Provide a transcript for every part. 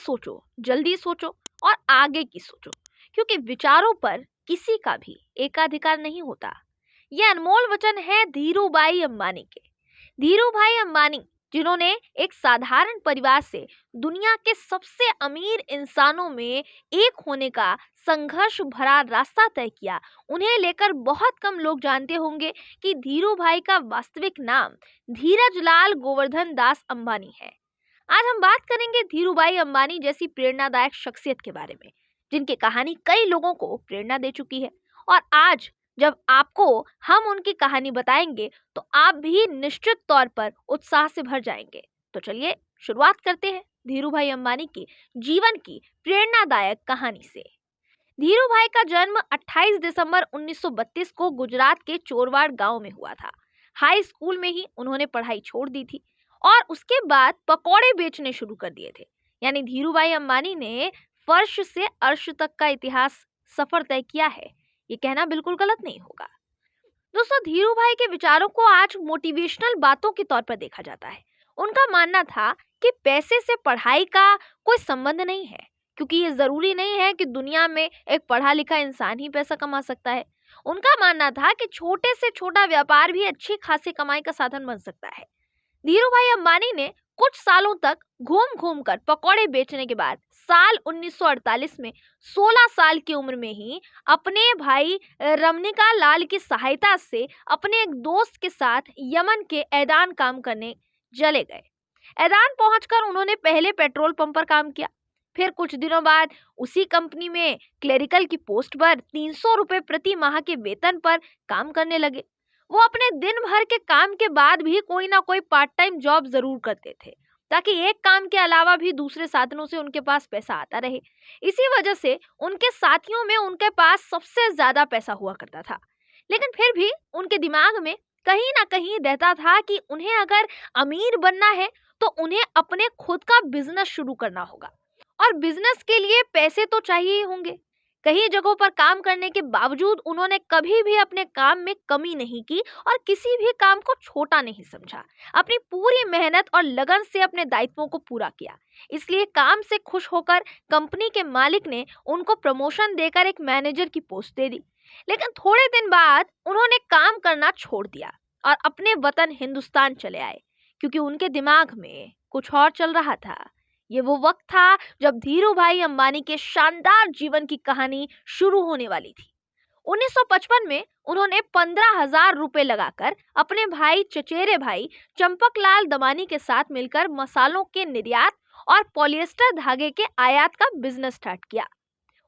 सोचो, जल्दी सोचो और आगे की सोचो, क्योंकि विचारों पर किसी का भी एकाधिकार नहीं होता। यह अनमोल वचन है धीरूभाई अंबानी के। धीरूभाई अंबानी, जिन्होंने एक साधारण परिवार से दुनिया के सबसे अमीर इंसानों में एक होने का संघर्ष भरा रास्ता तय किया, उन्हें लेकर बहुत कम लोग जानते होंगे कि धीरूभाई का वास्तविक नाम धीरजलाल गोवर्धन दास अंबानी है। आज हम बात करेंगे धीरूभाई अंबानी जैसी प्रेरणादायक शख्सियत के बारे में, जिनकी कहानी कई लोगों को प्रेरणा दे चुकी है। और आज जब आपको हम उनकी कहानी बताएंगे तो आप भी निश्चित तौर पर उत्साह से भर जाएंगे। तो चलिए शुरुआत करते हैं धीरूभाई अंबानी की जीवन की प्रेरणादायक कहानी से। धीरूभाई का जन्म 28 दिसंबर 1932 को गुजरात के चोरवाड़ गांव में हुआ था। हाई स्कूल में ही उन्होंने पढ़ाई छोड़ दी थी और उसके बाद पकौड़े बेचने शुरू कर दिए थे। यानी धीरूभाई अंबानी ने फर्श से अर्श तक का इतिहास सफर तय किया है, ये कहना बिल्कुल गलत नहीं होगा। दोस्तों, धीरूभाई के विचारों को आज मोटिवेशनल बातों के तौर पर देखा जाता है। उनका मानना था कि पैसे से पढ़ाई का कोई संबंध नहीं है, क्योंकि ये जरूरी नहीं है कि दुनिया में एक पढ़ा लिखा इंसान ही पैसा कमा सकता है। उनका मानना था कि छोटे से छोटा व्यापार भी अच्छी खासी कमाई का साधन बन सकता है। धीरूभाई अंबानी ने कुछ सालों तक घूम घूम कर पकौड़े बेचने के बाद साल 1948 में 16 साल की उम्र में ही अपने भाई रमनिका लाल की सहायता से अपने एक दोस्त के साथ यमन के ऐदान काम करने चले गए। ऐदान पहुंचकर उन्होंने पहले पेट्रोल पंप पर काम किया। फिर कुछ दिनों बाद उसी कंपनी में क्लेरिकल की पोस्ट पर 300 रुपए प्रति माह के वेतन पर काम करने लगे। वो अपने दिन भर के काम के बाद भी कोई ना कोई पार्ट टाइम जॉब जरूर करते थे, ताकि एक काम के अलावा भी दूसरे साधनों से उनके पास पैसा आता रहे। इसी वजह से उनके साथियों में उनके पास सबसे ज्यादा पैसा हुआ करता था। लेकिन फिर भी उनके दिमाग में कहीं ना कहीं रहता था कि उन्हें अगर अमीर बनना है तो उन्हें अपने खुद का बिजनेस शुरू करना होगा, और बिजनेस के लिए पैसे तो चाहिए ही होंगे। कई जगहों पर काम करने के बावजूद उन्होंने कभी भी अपने काम में कमी नहीं की और किसी भी काम को छोटा नहीं समझा। अपनी पूरी मेहनत और लगन से अपने दायित्वों को पूरा किया। इसलिए काम से खुश होकर कंपनी के मालिक ने उनको प्रमोशन देकर एक मैनेजर की पोस्ट दे दी। लेकिन थोड़े दिन बाद उन्होंने काम करना छोड़ दिया और अपने वतन हिंदुस्तान चले आए, क्योंकि उनके दिमाग में कुछ और चल रहा था। ये वो वक्त था जब धीरूभाई अंबानी के शानदार जीवन की कहानी शुरू होने वाली थी। 1955 में उन्होंने 15,000 रुपए लगाकर अपने भाई चचेरे भाई चंपकलाल दमानी के साथ मिलकर मसालों के निर्यात और पॉलिएस्टर धागे के आयात का बिजनेस स्टार्ट किया।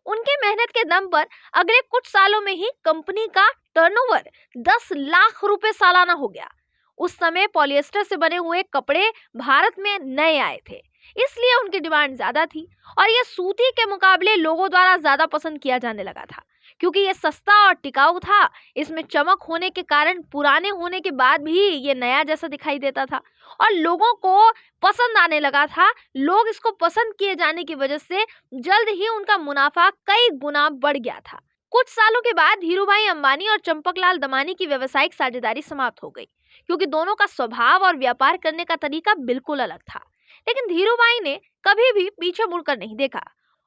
उनके मेहनत के दम पर अगले कुछ सालों में ही कंपनी का टर्नओवर 10 लाख रुपए सालाना हो गया। उस समय पॉलिएस्टर से बने हुए कपड़े भारत में नए आए थे, इसलिए उनकी डिमांड ज्यादा थी और ये सूती के मुकाबले लोगों द्वारा ज्यादा पसंद किया जाने लगा था, क्योंकि ये सस्ता और टिकाऊ था। इसमें चमक होने के कारण पुराने होने के बाद भी ये नया जैसा दिखाई देता था और लोगों को पसंद आने लगा था। लोग इसको पसंद किए जाने की वजह से जल्द ही उनका मुनाफा कई गुना बढ़ गया था। कुछ सालों के बाद धीरूभाई अंबानी और चंपकलाल दमानी की व्यावसायिक साझेदारी समाप्त हो गई, क्योंकि दोनों का स्वभाव और व्यापार करने का तरीका बिल्कुल अलग था। लेकिन धीरूभाई ने कभी भी पीछे मुड़कर नहीं देखा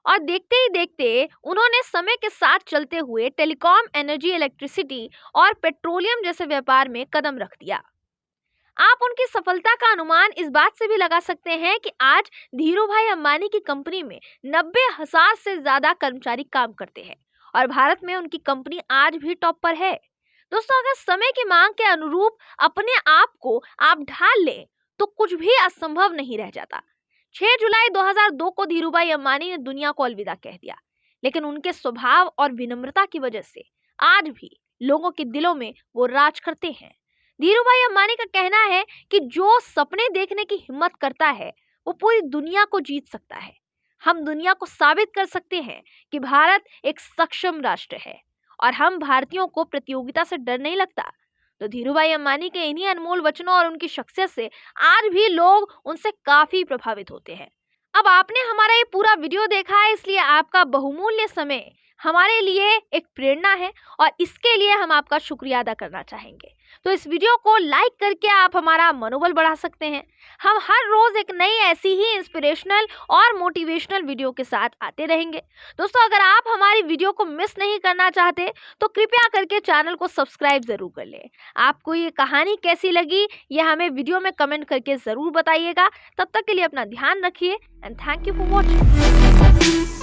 और देखते ही देखते उन्होंने समय के साथ चलते हुए टेलीकॉम, एनर्जी, इलेक्ट्रिसिटी और पेट्रोलियम जैसे व्यापार में कदम रख दिया। आप उनकी सफलता का अनुमान इस बात से भी लगा सकते हैं कि आज धीरूभाई अंबानी की कंपनी में 90,000 से ज्यादा कर्मचारी काम करते हैं और भारत में उनकी कंपनी आज भी टॉप पर है। दोस्तों, अगर समय की मांग के अनुरूप अपने आप को आप ढाल लें तो कुछ भी असंभव नहीं रह जाता। 6 जुलाई 2002 को धीरूभाई अंबानी ने दुनिया को अलविदा कह दिया, लेकिन उनके स्वभाव और विनम्रता की वजह से आज भी लोगों के दिलों में वो राज करते हैं। धीरूभाई अंबानी का कहना है कि जो सपने देखने की हिम्मत करता है वो पूरी दुनिया को जीत सकता है। हम दुनिया को साबित कर सकते हैं कि भारत एक सक्षम राष्ट्र है और हम भारतीयों को प्रतियोगिता से डर नहीं लगता। तो धीरूभाई अंबानी के इन्हीं अनमोल वचनों और उनकी शख्सियत से आज भी लोग उनसे काफी प्रभावित होते हैं। अब आपने हमारा ये पूरा वीडियो देखा है, इसलिए आपका बहुमूल्य समय हमारे लिए एक प्रेरणा है और इसके लिए हम आपका शुक्रिया अदा करना चाहेंगे। तो इस वीडियो को लाइक करके आप हमारा मनोबल बढ़ा सकते हैं। हम हर रोज एक नई ऐसी ही इंस्पिरेशनल और मोटिवेशनल वीडियो के साथ आते रहेंगे। दोस्तों, अगर आप हमारी वीडियो को मिस नहीं करना चाहते तो कृपया करके चैनल को सब्सक्राइब जरूर कर लें। आपको ये कहानी कैसी लगी ये हमें वीडियो में कमेंट करके जरूर बताइएगा। तब तक के लिए अपना ध्यान रखिए and thank you for watching.